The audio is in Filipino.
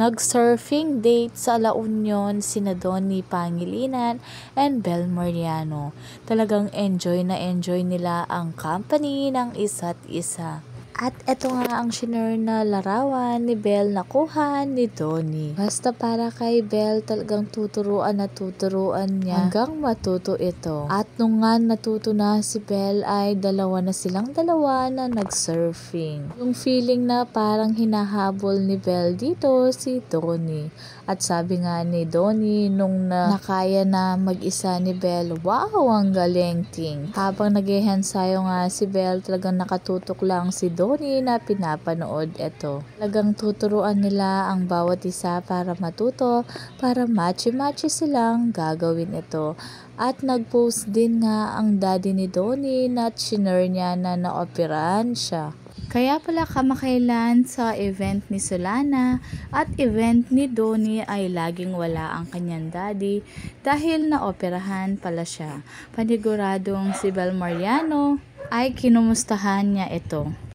Nag-surfing date sa La Union sina Donnie Pangilinan and Bel Mariano. Talagang enjoy na enjoy nila ang company ng isa't isa. At eto nga ang shinare na larawan ni Bel nakuha ni Donnie. Basta para kay Bel talagang tuturuan niya hanggang matuto ito. At nung nga natuto na si Bel ay dalawa na na nag-surfing. Yung feeling na parang hinahabol ni Bel dito si Donnie. At sabi nga ni Donnie nung nakaya na mag-isa ni Bel, wow, ang galing ting. Habang nag-ihensayo nga si Bel, talagang nakatutok lang si Donnie na pinapanood ito. Talagang tuturuan nila ang bawat isa para matuto, para matchy-matchy silang gagawin ito. At nag-post din nga ang daddy ni Donnie na shinare niya na naoperahan siya. Kaya pala kamakailan sa event ni Solana at event ni Donnie ay laging wala ang kanyang daddy dahil naoperahan pala siya. Paniguradong si Bel Mariano ay kinumustahan niya ito.